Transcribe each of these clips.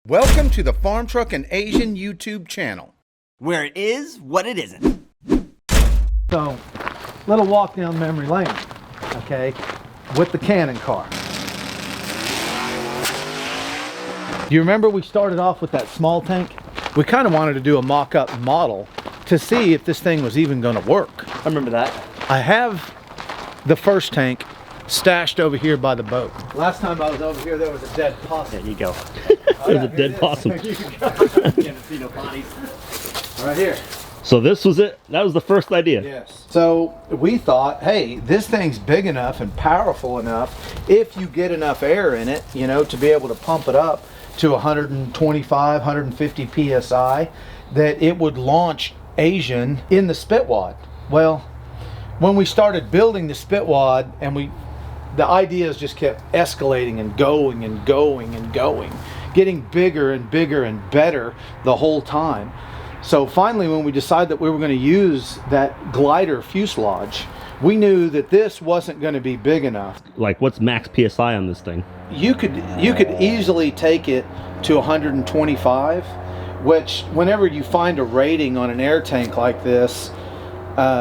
Welcome to the Farm Truck and Asian YouTube channel, where it is what it isn't. So, little walk down memory lane, okay, with the Cannon car. Do you remember we started off with that small tank? We kind of wanted to do a mock-up model to see if this thing was even going to work. I remember that. I have the first tank stashed over here by the boat. Last time I was over here, there was a dead possum. There you go. There's a dead possum. Can't see no bodies. Right here. So this was it. That was the first idea. Yes. So we thought, hey, this thing's big enough and powerful enough if you get enough air in it, you know, to be able to pump it up to 125, 150 psi, that it would launch Asian in the spit wad. Well, when we started building the spit wad, and the ideas just kept escalating and going and going and going, getting bigger and bigger and better the whole time. So finally, when we decided that we were going to use that glider fuselage, we knew that this wasn't going to be big enough. Like, what's max PSI on this thing? You could easily take it to 125, which whenever you find a rating on an air tank like this,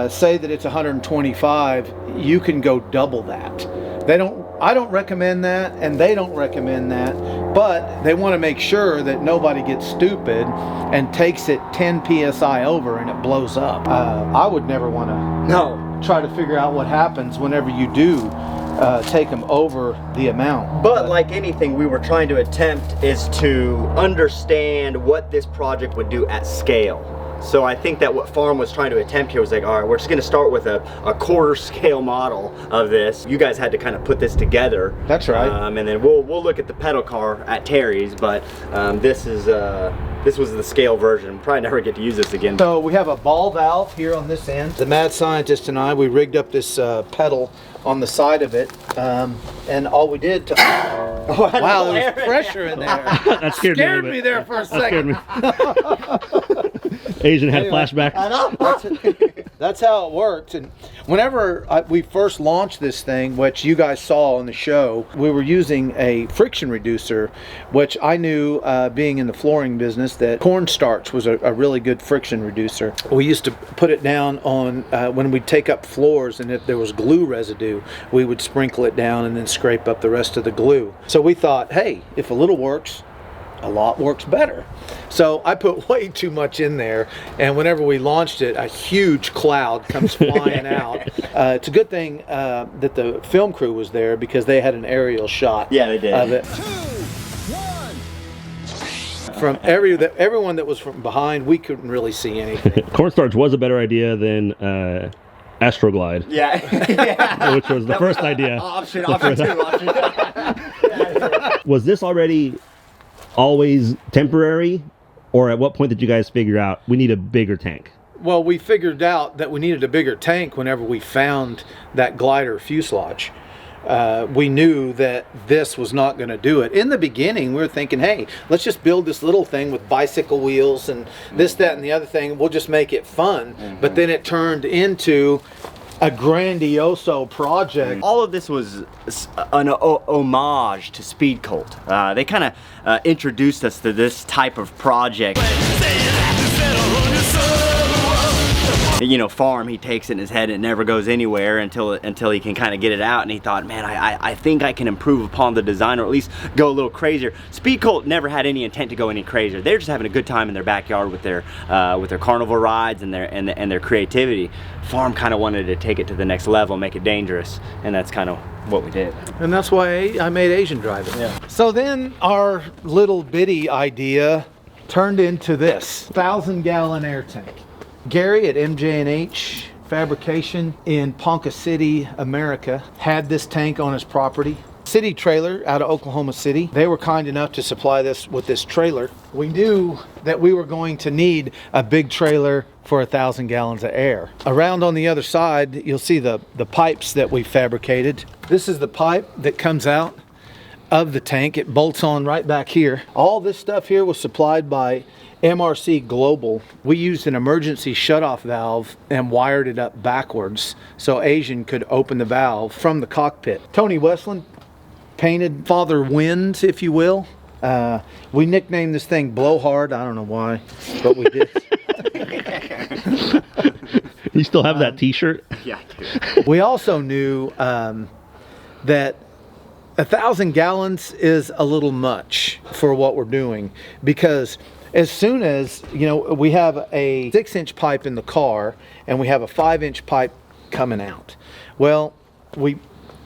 say that it's 125, you can go double that. I don't recommend that, and they don't recommend that, but they want to make sure that nobody gets stupid and takes it 10 psi over and it blows up. I would never want to try to figure out what happens whenever you do take them over the amount. But like anything we were trying to attempt is to understand what this project would do at scale. So I think that what Farm was trying to attempt here was like, all right, we're just going to start with a quarter scale model of this. You guys had to kind of put this together. That's right. And then we'll look at the pedal car at Terry's, but this was the scale version. Probably never get to use this again. So we have a ball valve here on this end. The mad scientist and I, we rigged up this pedal on the side of it, and all we did to wow, there's pressure in there. That scared me there for a second. Asian had flashbacks. I know. That's how it worked. And whenever we first launched this thing, which you guys saw on the show, we were using a friction reducer, which I knew, being in the flooring business, that cornstarch was a really good friction reducer. We used to put it down on when we'd take up floors, and if there was glue residue, we would sprinkle it down and then scrape up the rest of the glue. So we thought, hey, if a little works, a lot works better. So I put way too much in there, and whenever we launched it, a huge cloud comes flying out. It's a good thing that the film crew was there, because they had an aerial shot. Yeah, they did. Of it. From everyone that was from behind, we couldn't really see anything. Cornstarch was a better idea than Astroglide. Yeah. Which was the first idea. Option two. Was this always temporary, or at what point did you guys figure out we need a bigger tank? Well, we figured out that we needed a bigger tank whenever we found that glider fuselage. We knew that this was not going to do it. In the beginning, we were thinking, hey, let's just build this little thing with bicycle wheels and this, that, and the other thing. We'll just make it fun. But then it turned into a grandioso project. All of this was an homage to Speed Colt. They kind of introduced us to this type of project. You know, Farm, he takes it in his head and it never goes anywhere until he can kind of get it out, and he thought, man, I think I can improve upon the design, or at least go a little crazier. Speed Colt never had any intent to go any crazier. They're just having a good time in their backyard with their carnival rides and their creativity. Farm kind of wanted to take it to the next level, make it dangerous, and that's kind of what we did. And that's why I made Asian Drive it. Yeah. So then our little bitty idea turned into this 1,000-gallon air tank. Gary at MJ&H Fabrication in Ponca City, America, had this tank on his property. City trailer out of Oklahoma City. They were kind enough to supply this with this trailer. We knew that we were going to need a big trailer for 1,000 gallons of air. Around on the other side, you'll see the pipes that we fabricated. This is the pipe that comes out of the tank. It bolts on right back here. All this stuff here was supplied by MRC Global. We used an emergency shutoff valve and wired it up backwards so Asian could open the valve from the cockpit. Tony Westland painted Father Wind, if you will, We nicknamed this thing Blowhard. I don't know why, but we did. You still have that T-shirt? Yeah, I do. We also knew that 1,000 gallons is a little much for what we're doing, because as soon as, we have a 6-inch pipe in the car and we have a 5-inch pipe coming out. Well, we,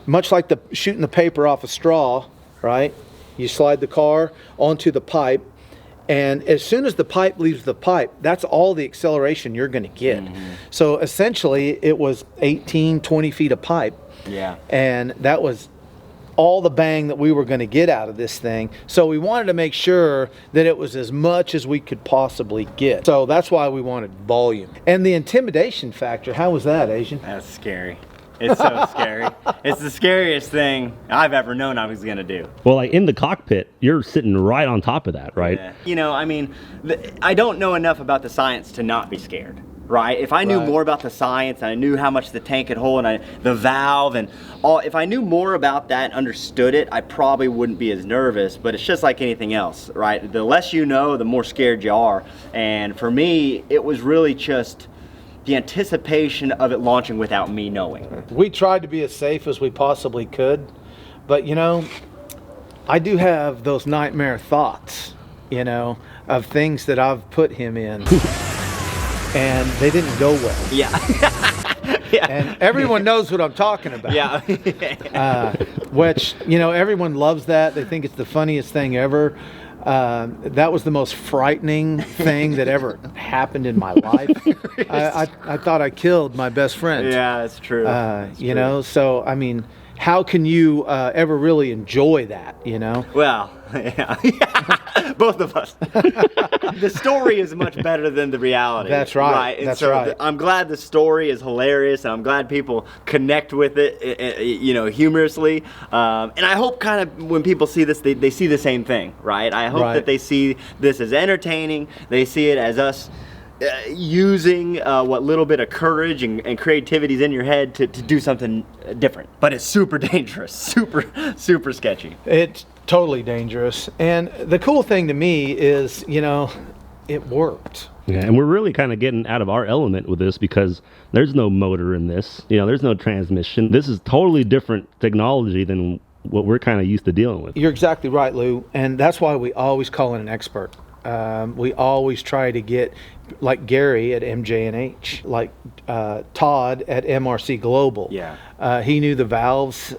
much like shooting the paper off a straw, right? You slide the car onto the pipe, and as soon as the pipe leaves the pipe, that's all the acceleration you're going to get. So essentially, it was 18, 20 feet of pipe. Yeah. And that was all the bang that we were going to get out of this thing. So we wanted to make sure that it was as much as we could possibly get. So that's why we wanted volume. And the intimidation factor, how was that, Asian? That's scary. It's so scary. It's the scariest thing I've ever known I was gonna do. Well, like in the cockpit, you're sitting right on top of that, right? Yeah. I mean, I don't know enough about the science to not be scared, right? If I knew more about the science, and I knew how much the tank could hold, and the valve, and all, if I knew more about that and understood it, I probably wouldn't be as nervous. But it's just like anything else, right? The less you know, the more scared you are. And for me, it was really just the anticipation of it launching without me knowing. We tried to be as safe as we possibly could, but I do have those nightmare thoughts, of things that I've put him in, and they didn't go well. Yeah. Yeah. And everyone knows what I'm talking about. Yeah. Which, everyone loves that. They think it's the funniest thing ever. That was the most frightening thing that ever happened in my life. I thought I killed my best friend. Yeah, that's true. So I mean, how can you ever really enjoy that? Well, yeah. Both of us. The story is much better than the reality. That's right. And that's so right. I'm glad the story is hilarious, and I'm glad people connect with it, humorously. And I hope kind of when people see this, they see the same thing, right? I hope that they see this as entertaining. They see it as us using what little bit of courage and creativity is in your head to do something different. But it's super dangerous, super sketchy. It's totally dangerous. And the cool thing to me is, it worked. Yeah, and we're really kind of getting out of our element with this because there's no motor in this. There's no transmission. This is totally different technology than what we're kind of used to dealing with. You're exactly right, Lou. And that's why we always call in an expert. We always try to get, like Gary at MJ&H, like Todd at MRC Global. Yeah. He knew the valves.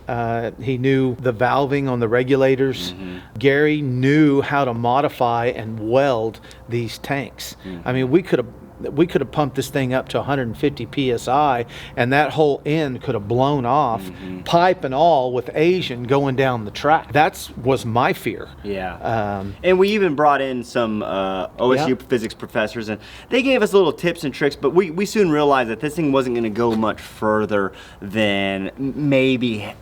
He knew the valving on the regulators. Gary knew how to modify and weld these tanks. I mean, we could have pumped this thing up to 150 psi, and that whole end could have blown off, pipe and all, with Asian going down the track. That was my fear. Yeah. And we even brought in some OSU physics professors, and they gave us little tips and tricks, but we soon realized that this thing wasn't going to go much further than maybe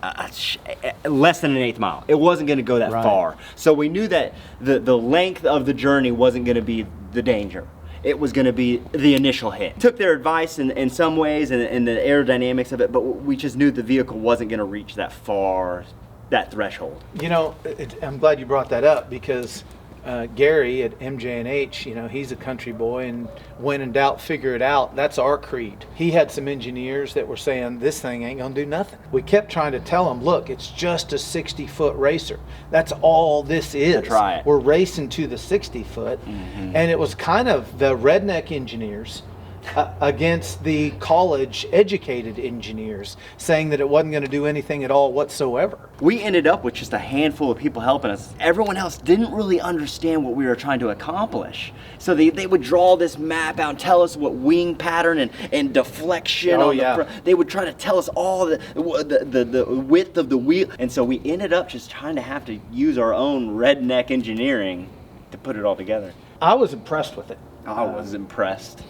less than an 1/8 mile. It wasn't going to go that far. So we knew that the length of the journey wasn't going to be the danger. It was going to be the initial hit. Took their advice in some ways and the aerodynamics of it, but we just knew the vehicle wasn't going to reach that far, that threshold. I'm glad you brought that up because Gary at MJ&H, he's a country boy, and when in doubt, figure it out. That's our creed. He had some engineers that were saying, this thing ain't gonna do nothing. We kept trying to tell him, look, it's just a 60-foot racer. That's all this is. That's right. We're racing to the 60-foot. And it was kind of the redneck engineers against the college-educated engineers saying that it wasn't going to do anything at all whatsoever. We ended up with just a handful of people helping us. Everyone else didn't really understand what we were trying to accomplish. So they would draw this map out and tell us what wing pattern and deflection on the front. They would try to tell us all the width of the wheel. And so we ended up just trying to have to use our own redneck engineering to put it all together. I was impressed with it. I was impressed.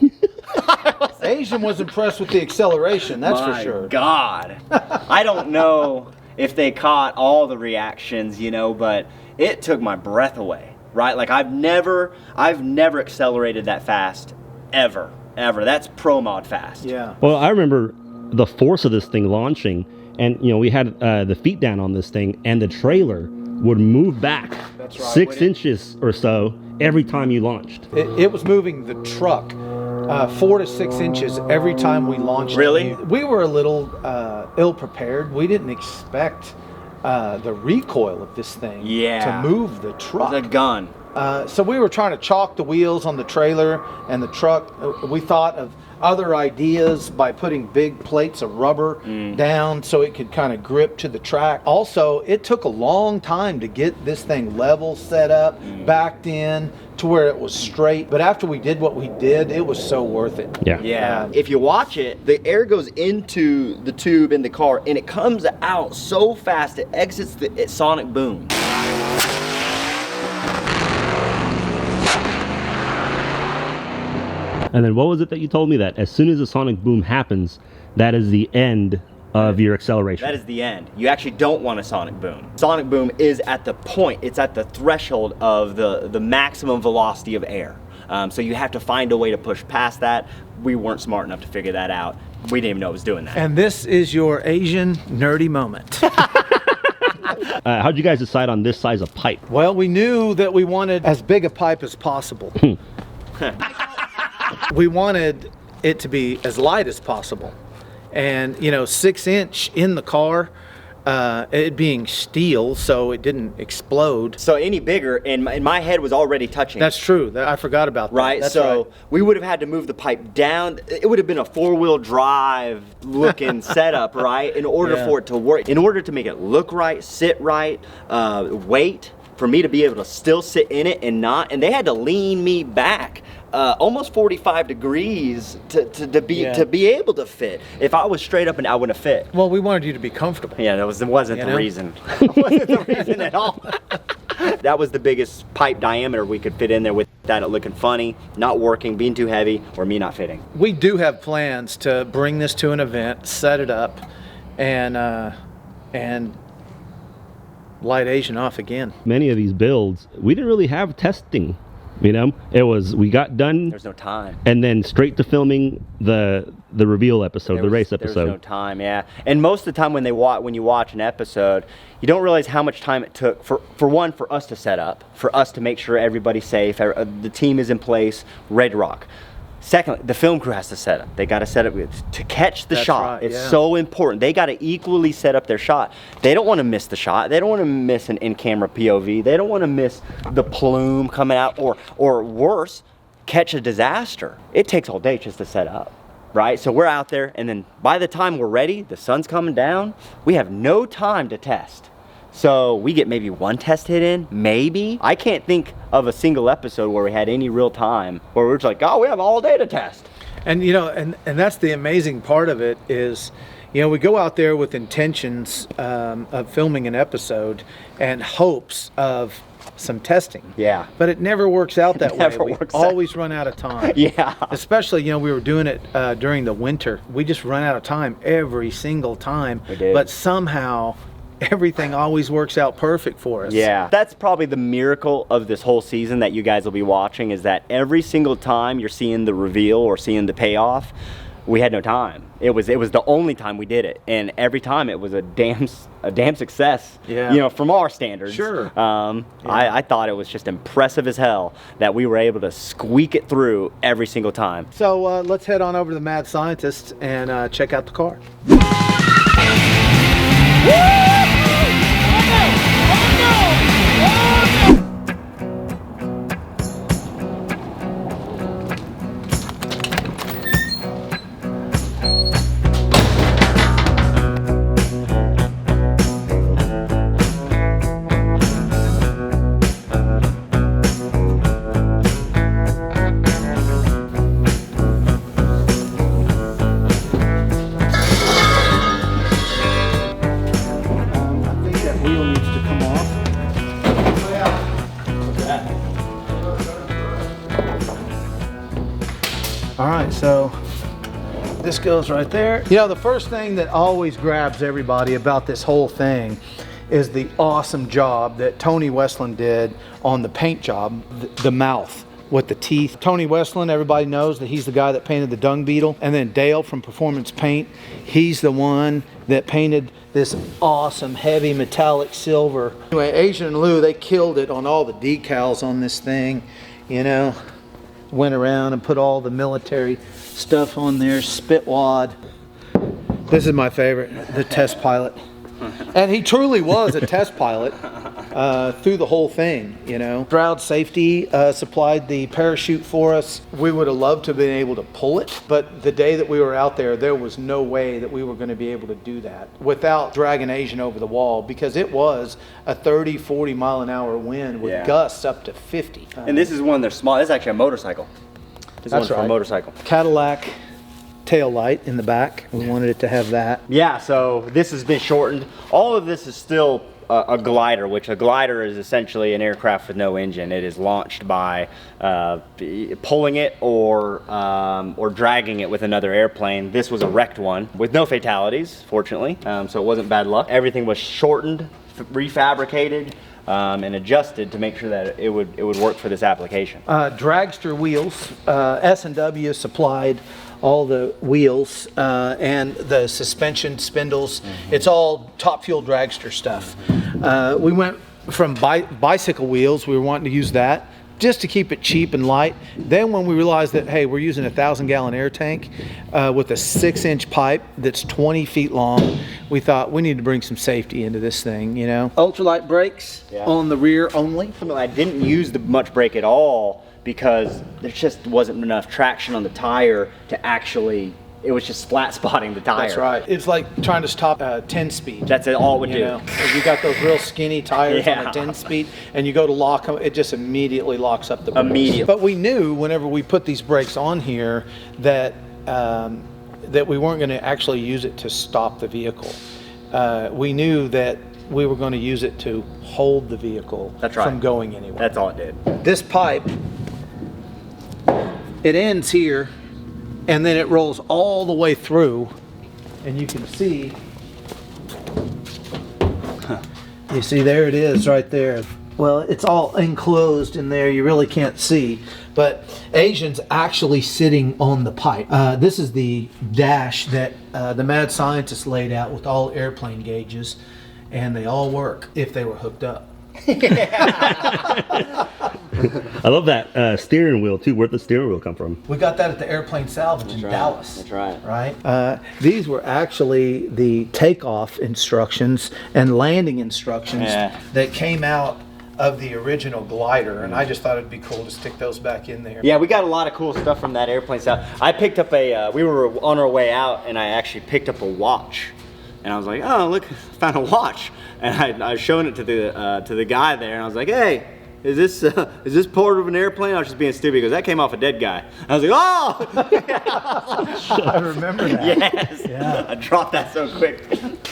Asian was impressed with the acceleration, that's for sure. My God. I don't know if they caught all the reactions, but it took my breath away, right? Like I've never accelerated that fast, ever. That's pro mod fast. Yeah. Well, I remember the force of this thing launching, and we had the feet down on this thing, and the trailer would move back That's right. 6 inches or so every time you launched. It was moving the truck 4 to 6 inches every time we launched. Really? We were a little ill prepared. We didn't expect the recoil of this thing Yeah. to move the truck. The gun. So we were trying to chalk the wheels on the trailer and the truck. We thought of other ideas by putting big plates of rubber down so it could kind of grip to the track. Also, it took a long time to get this thing level, set up, backed in to where it was straight. But after we did what we did, it was so worth it. Yeah. Yeah. If you watch it, the air goes into the tube in the car and it comes out so fast it exits the sonic boom. And then what was it that you told me that as soon as the sonic boom happens, that is the end of your acceleration? That is the end. You actually don't want a sonic boom. Sonic boom is at the point, it's at the threshold of the maximum velocity of air. So you have to find a way to push past that. We weren't smart enough to figure that out. We didn't even know it was doing that. And this is your Asian nerdy moment. How'd you guys decide on this size of pipe? Well, we knew that we wanted as big a pipe as possible. We wanted it to be as light as possible. And, 6 inch in the car, it being steel, so it didn't explode. So any bigger, and my head was already touching. That's true. I forgot about that. right. That's So right. we would have had to move the pipe down. It would have been a 4-wheel drive looking setup, right? In order Yeah. for it to work, in order to make it look right, sit right, weight, for me to be able to still sit in it and not, and they had to lean me back almost 45 degrees to be able to fit. If I was straight up, and I wouldn't have fit. Well, we wanted you to be comfortable. Yeah, that wasn't You the know? reason. It wasn't the reason at all. That was the biggest pipe diameter we could fit in there without it looking funny, not working, being too heavy, or me not fitting. We do have plans to bring this to an event, set it up, and light Asian off again. Many of these builds, we didn't really have testing. It was, we got done There's no time. and then straight to filming the reveal episode, the race There was episode. no time, yeah. And most of the time when you watch an episode, you don't realize how much time it took for us to set up, for us to make sure everybody's safe, the team is in place, ready to rock. Secondly, the film crew has to set up. They got to set up to catch the That's shot. right, It's yeah. so important. They got to equally set up their shot. They don't want to miss the shot. They don't want to miss an in-camera POV. They don't want to miss the plume coming out, or worse, catch a disaster. It takes all day just to set up, right? So we're out there, and then by the time we're ready, the sun's coming down. We have no time to test. So we get maybe one test hit in, maybe. I can't think of a single episode where we had any real time where we're just like, oh, we have all day to test. And and that's the amazing part of it is, we go out there with intentions of filming an episode and hopes of some testing. Yeah. But it never works out that way. never We works out. always run out of time. Yeah. Especially, we were doing it during the winter. We just run out of time every single time. We did. But somehow everything always works out perfect for us. Yeah, that's probably the miracle of this whole season that you guys will be watching, is that every single time you're seeing the reveal or seeing the payoff, we had no time. It was the only time we did it, and every time it was a damn success. Yeah. From our standards. Sure. I thought it was just impressive as hell that we were able to squeak it through every single time. So let's head on over to the Mad Scientist and check out the car. I think that wheel needs to come off. All right, so this goes right there. The first thing that always grabs everybody about this whole thing is the awesome job that Tony Westland did on the paint job, the mouth. with the teeth. Tony Westland, everybody knows that he's the guy that painted the Dung Beetle. And then Dale from Performance Paint, he's the one that painted this awesome heavy metallic silver. Anyway, Asian and Lou, they killed it on all the decals on this thing, you know. Went around and put all the military stuff on there, spitwad. This is my favorite, the test pilot. And he truly was a test pilot through the whole thing, you know. Stroud Safety supplied the parachute for us. We would have loved to have been able to pull it, but the day that we were out there was no way that we were going to be able to do that without dragging Asian over the wall, because it was a 30, 40 mile an hour wind with gusts up to 50. And this is one of their small, this is actually a motorcycle. This That's is one for a right. motorcycle. Cadillac tail light in the back. We wanted it to have that. Yeah, so this has been shortened. All of this is still a glider, which a glider is essentially an aircraft with no engine. It is launched by pulling it or dragging it with another airplane. This was a wrecked one with no fatalities, fortunately, so it wasn't bad luck. Everything was shortened, refabricated, and adjusted to make sure that it would work for this application. Dragster wheels. S&W supplied all the wheels and the suspension spindles. It's all Top Fuel Dragster stuff. We went from bicycle wheels. We were wanting to use that just to keep it cheap and light. Then when we realized that, hey, we're using a 1,000-gallon air tank with a 6-inch pipe that's 20 feet long, we thought we need to bring some safety into this thing, you know. Ultralight brakes on the rear only. I didn't use much brake at all because there just wasn't enough traction on the tire to actually, it was just flat spotting the tire. That's right. It's like trying to stop a 10-speed. That's all it would do. Know? If you got those real skinny tires on a 10-speed and you go to lock them, it just immediately locks up the brakes. Immediately. But we knew whenever we put these brakes on here that that we weren't going to actually use it to stop the vehicle. We knew that we were going to use it to hold the vehicle from going anywhere. That's all it did. This pipe, it ends here and then it rolls all the way through, and you can see, you see there it is right there. Well, it's all enclosed in there, you really can't see, but Asian's actually sitting on the pipe. This is the dash that the mad scientist laid out with all airplane gauges, and they all work if they were hooked up. I love that steering wheel too. Where'd the steering wheel come from? We got that at the airplane salvage in Dallas. That's right. Right? These were actually the takeoff instructions and landing instructions that came out of the original glider, and I just thought it'd be cool to stick those back in there. Yeah, we got a lot of cool stuff from that airplane salvage. I picked up we were on our way out, and I actually picked up a watch. And I was like, oh, look, I found a watch. And I was showing it to the guy there, and I was like, hey, is this part of an airplane? I was just being stupid because that came off a dead guy. I was like, oh! I remember that. Yes. Yeah. I dropped that so quick.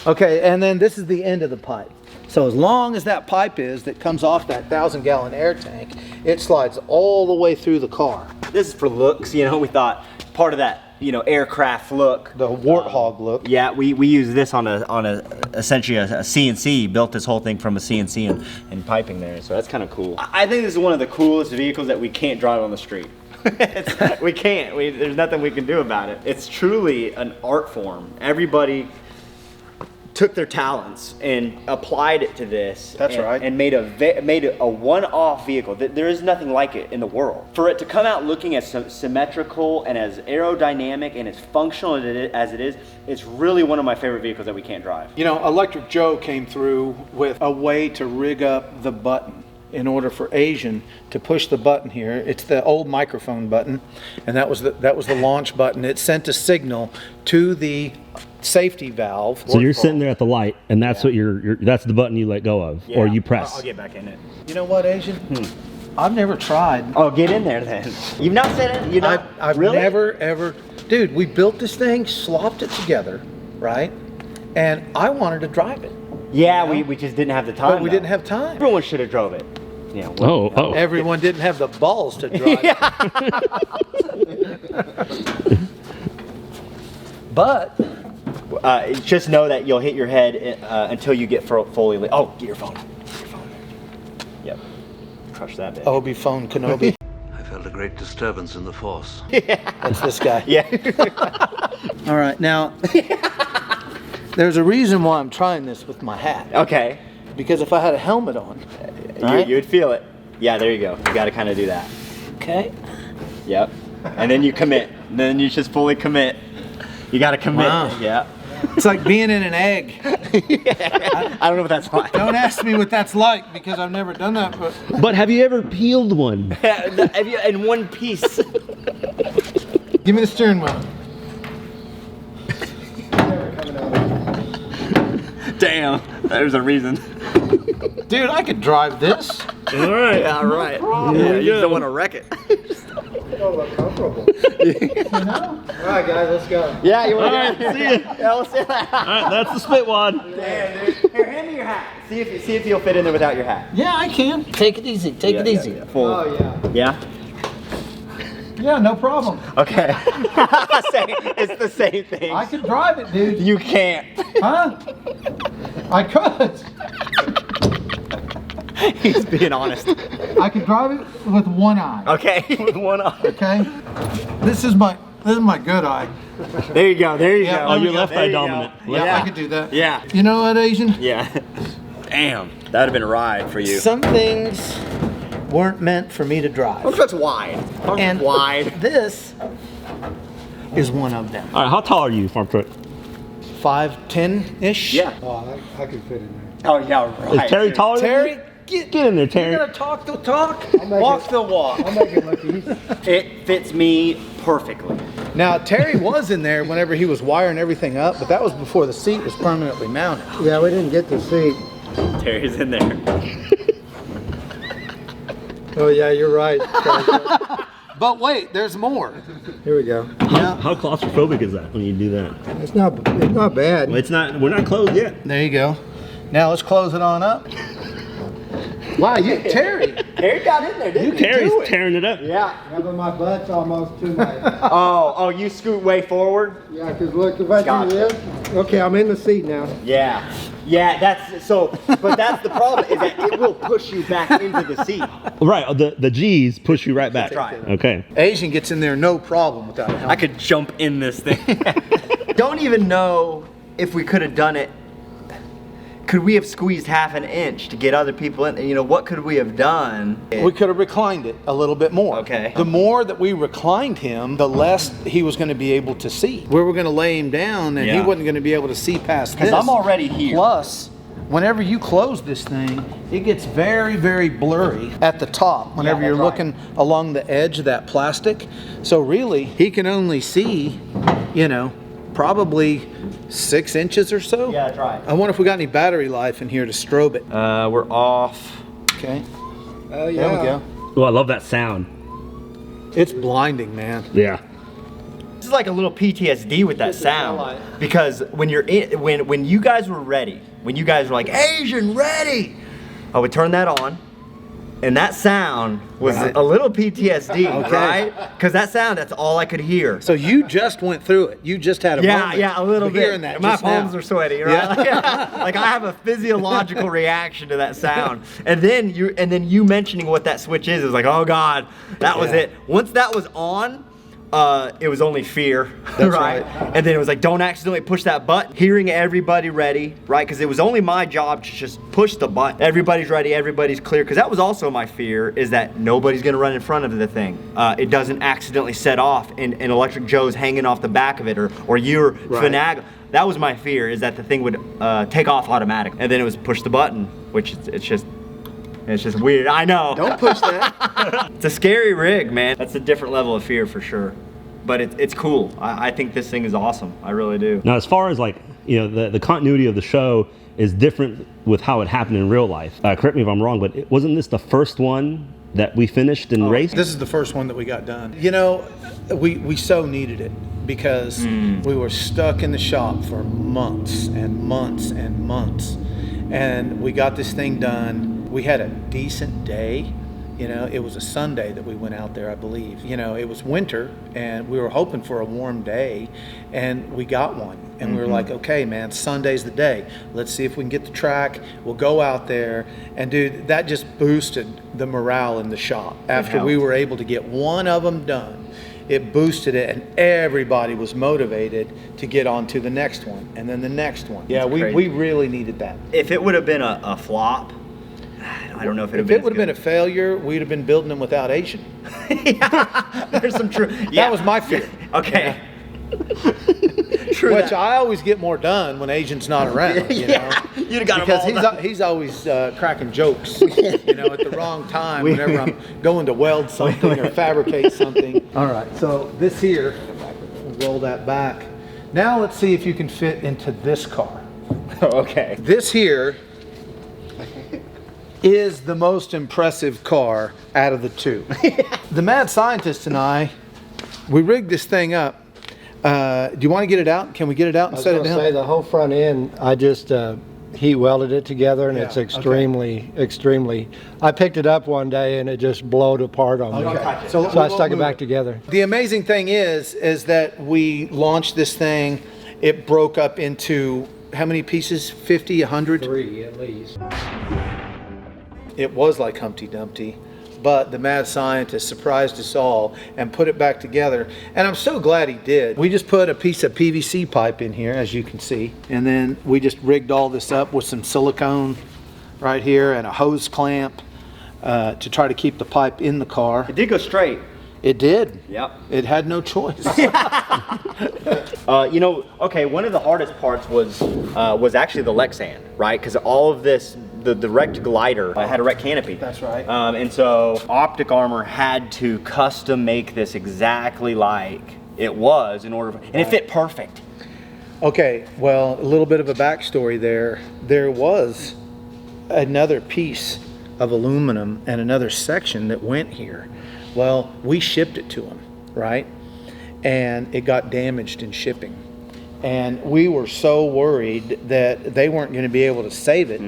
Okay, and then this is the end of the pipe. So as long as that pipe is that comes off that 1,000-gallon air tank, it slides all the way through the car. This is for looks, you know. We thought part of that, you know, aircraft look, the warthog look. Yeah, we use this on essentially a CNC. Built this whole thing from a CNC and piping there, so that's kind of cool. I think this is one of the coolest vehicles that we can't drive on the street. We can't. There's nothing we can do about it. It's truly an art form. Everybody took their talents and applied it to this. That's right. And made a one-off vehicle. There is nothing like it in the world. For it to come out looking as symmetrical and as aerodynamic and as functional as it is, it's really one of my favorite vehicles that we can't drive. You know, Electric Joe came through with a way to rig up the button in order for Asian to push the button here. It's the old microphone button, and that was the launch button. It sent a signal to the safety valve. So you're sitting there at the light, and that's what that's the button you let go of, or you press. I'll get back in it. You know what, Asian? I've never tried. Oh, get in there then. You've not said it? I've really? never ever. Dude, we built this thing, slopped it together, right? And I wanted to drive it. Yeah, we just didn't have the time. But we didn't have time. Everyone should have drove it. Yeah. Oh. Everyone didn't have the balls to drive it. But just know that you'll hit your head until you get fully. Oh, get your phone. Yep. Crush that bitch. Obi-Phone Kenobi. I felt a great disturbance in the force. That's this guy. Yeah. All right, now there's a reason why I'm trying this with my hat. Okay. Because if I had a helmet on, right? You would feel it. Yeah, there you go. You got to kind of do that. Okay. Yep. And then you commit. Then you just fully commit. You got to commit. Wow. Yeah. It's like being in an egg. I don't know what that's like. Don't ask me what that's like because I've never done that. But But have you ever peeled one? In one piece. give me the steering wheel. Damn. There's a reason. Dude, I could drive this. All right. Yeah, right. problem. Yeah, you just don't want to wreck it. Comfortable. All right, guys, let's go. Yeah, you want All right, see ya. Yeah, let's see that. All right, that's the spit wad. Damn, dude. Here, hand me your hat. See if you'll fit in there without your hat. Yeah, I can. Take it easy. Take it easy. Full. Oh yeah. Yeah? Yeah, no problem. Okay. It's the same thing. I could drive it, dude. You can't. Huh? I could. He's being honest. I could drive it with one eye. Okay. With one eye. Okay. This is my good eye. There you go. There you Yeah, go. Oh, you're yeah, left there eye you go. dominant. Yeah, I could do that. Yeah. You know what, Asian? Yeah. Damn. That'd have been a ride for you. Some things weren't meant for me to drive. That's wide. And wide. this is one of them. All right, how tall are you, Farm Truck? 5'10"-ish. Yeah. Oh, I could fit in there. Oh yeah. Right. Is Terry taller Terry, than you? Get in there, Terry. you're gonna talk the talk, make walk it- the walk. I'll make it look easy. It fits me perfectly. Now Terry was in there whenever he was wiring everything up, but that was before the seat was permanently mounted. Yeah, we didn't get the seat. Terry's in there. Oh yeah, you're right. But wait, there's more. Here we go. How claustrophobic is that when you do that? It's not bad. Well, it's not. We're not closed yet. There you go. Now let's close it on up. Wow, you Terry. Terry got in there, didn't he? Terry's Do it. tearing it up. Yeah. Yeah, but my butt's almost to my. Oh, you scoot way forward? Yeah, because look, if I Gotcha. do this. Okay, I'm in the seat now. Yeah. Yeah, that's so, but that's the problem is that it will push you back into the seat. Right. The G's push you right back. That's right. Okay. Asian gets in there no problem without a helmet. I could jump in this thing. Don't even know if we could have done it. Could we have squeezed half an inch to get other people in? You know, what could we have done? We could have reclined it a little bit more. Okay. The more that we reclined him, the less he was going to be able to see. We were going to lay him down, and he Yeah. wasn't going to be able to see past this. Because I'm already here. Plus, whenever you close this thing, it gets very, very blurry at the top whenever Yeah, you're that's right. looking along the edge of that plastic. So really, he can only see, you know, probably 6 inches or so. Yeah, that's right. I wonder if we got any battery life in here to strobe it. We're off. Okay. Oh yeah. There we go. Oh, I love that sound. It's blinding, man. Yeah. This is like a little PTSD with that sound because when you're in, when you guys were ready, when you guys were like Asian ready, I would turn that on, and that sound was a little PTSD, right? Because that sound, that's all I could hear. So you just went through it. You just had a Yeah, moment. yeah, a little of bit. hearing that My just palms now. are sweaty, right? Like I have a physiological reaction to that sound. And then you mentioning what that switch is like, oh God, that was Yeah. it. Once that was on, it was only fear, That's right? right. And then it was like, don't accidentally push that button. Hearing everybody ready, right? Because it was only my job to just push the button. Everybody's ready, everybody's clear. Because that was also my fear, is that nobody's gonna run in front of the thing. It doesn't accidentally set off and Electric Joe's hanging off the back of it, or you're finagling. That was my fear, is that the thing would take off automatically. And then it was push the button, which it's just weird. I know. Don't push that. It's a scary rig, man. That's a different level of fear for sure. But it's cool. I think this thing is awesome. I really do. Now, as far as like, you know, the continuity of the show is different with how it happened in real life. Correct me if I'm wrong, but wasn't this the first one that we finished and raced? This is the first one that we got done. You know, we so needed it because we were stuck in the shop for months and months and months. And we got this thing done. We had a decent day, You know, it was a Sunday that we went out there, I believe. You know, it was winter, and we were hoping for a warm day, and we got one. And we were like, okay, man, Sunday's the day. Let's see if we can get the track. We'll go out there. And, dude, that just boosted the morale in the shop. After we were able to get one of them done, it boosted it, and everybody was motivated to get on to the next one, and then the next one. Yeah, we really needed that. If it would have been a flop, I don't know if it If it would have been a failure, we'd have been building them without Asian. There's some true. That was my fear. Okay. True. Which I always get more done when Asian's not around. You know? You'd have got because them all done. he's always cracking jokes, you know, at the wrong time whenever I'm going to weld something or fabricate something. All right, so this here, we'll roll that back. Now let's see if you can fit into this car. Okay. This here is the most impressive car out of the two. The mad scientist and I, we rigged this thing up. Do you want to get it out? Can we get it out and set it down? I was going to say, the whole front end, I just heat welded it together, and Yeah, it's extremely, I picked it up one day and it just blowed apart on me. Okay. So I stuck it back together. The amazing thing is that we launched this thing. It broke up into how many pieces? 50, 100? 3 at least. It was like Humpty Dumpty, but the mad scientist surprised us all and put it back together. And I'm so glad he did. We just put a piece of PVC pipe in here, as you can see, and then we just rigged all this up with some silicone right here and a hose clamp to try to keep the pipe in the car. It did go straight. It did. Yep. It had no choice. You know, okay, one of the hardest parts was actually the Lexan, right? Because all of this, the wrecked glider had a wrecked canopy. That's right. And so Optic Armor had to custom make this exactly like it was in order, and it fit perfect. Okay, well, a little bit of a backstory there. There was another piece of aluminum and another section that went here. Well, we shipped it to them, right? And it got damaged in shipping. And we were so worried that they weren't going to be able to save it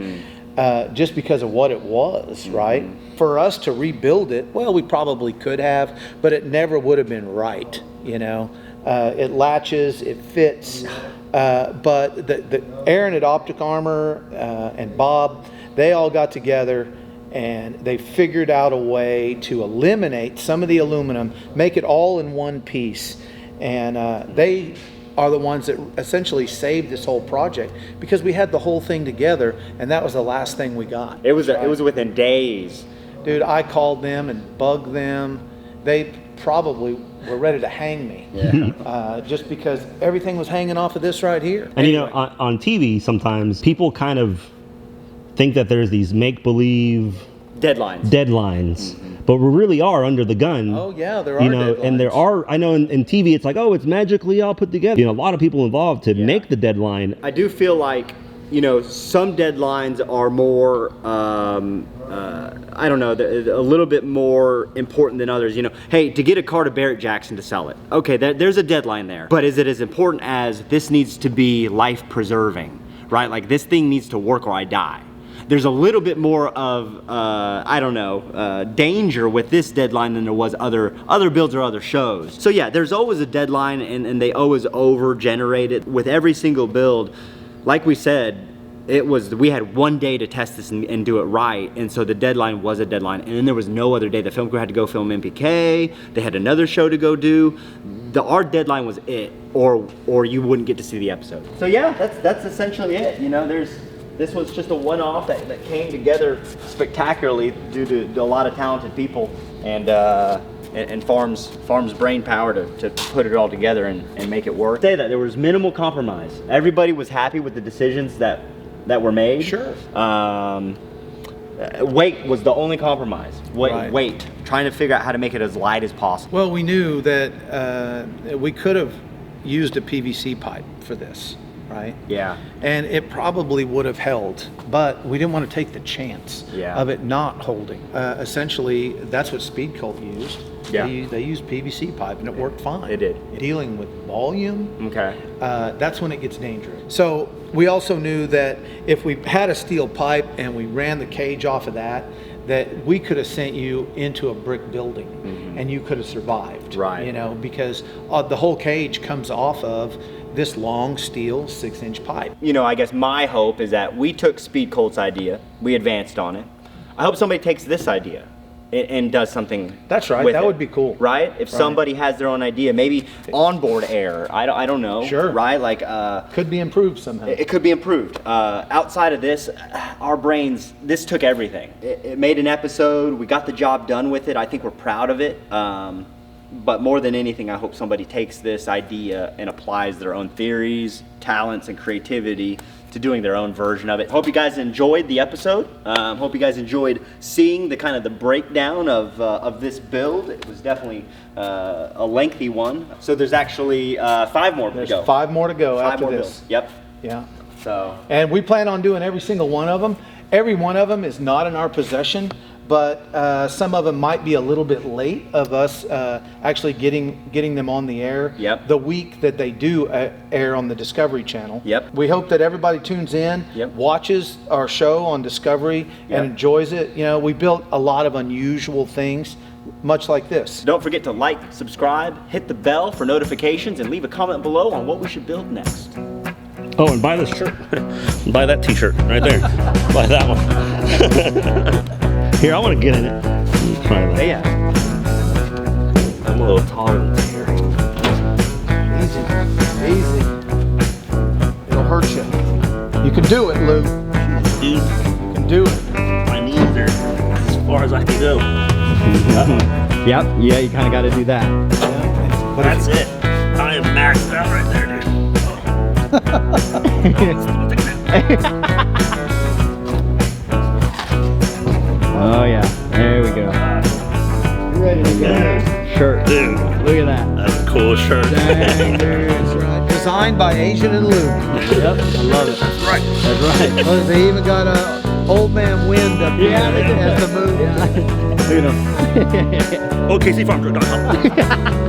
just because of what it was, right? For us to rebuild it, well, we probably could have, but it never would have been right, you know? It latches, it fits, but the Aaron at Optic Armor and Bob, they all got together and they figured out a way to eliminate some of the aluminum, make it all in one piece. And they are the ones that essentially saved this whole project because we had the whole thing together, and that was the last thing we got. It was it was within days. Dude, I called them and bugged them. They probably were ready to hang me, just because everything was hanging off of this right here. And you know, on TV, sometimes people kind of think that there's these make-believe deadlines, but we really are under the gun. Oh yeah, there are. You know, deadlines. and there are. I know in TV, it's like, oh, it's magically all put together. You know, a lot of people involved to make the deadline. I do feel like, you know, some deadlines are more, I don't know, a little bit more important than others. You know, hey, to get a car to Barrett Jackson to sell it. Okay, there's a deadline there. But is it as important as this needs to be life preserving, right? Like this thing needs to work or I die. There's a little bit more of, I don't know, danger with this deadline than there was other builds or other shows. So yeah, there's always a deadline and they always over-generate it. With every single build, like we said, we had one day to test this and do it right, and so the deadline was a deadline, and then there was no other day. The film crew had to go film MPK, they had another show to go do. Our deadline was it, or you wouldn't get to see the episode. So yeah, that's essentially it. You know, this was just a one-off that came together spectacularly due to a lot of talented people and Farm's brain power to put it all together and make it work. Say that there was minimal compromise. Everybody was happy with the decisions that were made. Sure. Weight was the only compromise. Right. Weight. Trying to figure out how to make it as light as possible. Well, we knew that we could have used a PVC pipe for this, right? Yeah. And it probably would have held, but we didn't want to take the chance of it not holding. Essentially, that's what Speed Cult used. Yeah. They used PVC pipe and it worked fine. It did. Dealing with volume, Okay. that's when it gets dangerous. So we also knew that if we had a steel pipe and we ran the cage off of that, that we could have sent you into a brick building and you could have survived. Right. You know, because the whole cage comes off of this long steel 6-inch pipe. You know, I guess my hope is that we took Speed Colt's idea, we advanced on it. I hope somebody takes this idea and does something. That's right. with That it, would be cool. right? If somebody has their own idea, maybe onboard air. I don't know. Sure. Right? Like Could be improved somehow. it could be improved. Outside of this, our brains, this took everything. It made an episode. We got the job done with it. I think we're proud of it. But more than anything, I hope somebody takes this idea and applies their own theories, talents, and creativity to doing their own version of it. Hope you guys enjoyed the episode. Hope you guys enjoyed seeing the kind of the breakdown of this build. It was definitely a lengthy one. So there's actually 5 more There's to go. 5 more to go 5 after more this. builds. Yep. Yeah. So And we plan on doing every single one of them. Every one of them is not in our possession, but some of them might be a little bit late of us actually getting them on the air. Yep. The week that they do air on the Discovery Channel. Yep. We hope that everybody tunes in, Yep. watches our show on Discovery, Yep. and enjoys it. You know, we built a lot of unusual things, much like this. don't forget to like, subscribe, hit the bell for notifications, and leave a comment below on what we should build next. Oh, and buy this shirt. Buy that t-shirt right there. Buy that one. Here, I want to get in it. Let's try that. Yeah. I'm a little taller than this here. Easy, easy. It'll hurt you. You can do it, Lou. Dude, You can do it. my knees are as far as I can go. Yep. Yeah, you kind of got to do that. That's it. I am maxed out right there, Oh yeah, there we go. You ready to go? Shirt. dude. Look at that. That's a cool shirt. That's right. Designed by Asian and Lou. Yep, I love it. That's right. That's right. Look, they even got a old man wind up here Yeah, they do. at the move. Look at him. OKCFarmTruck.com.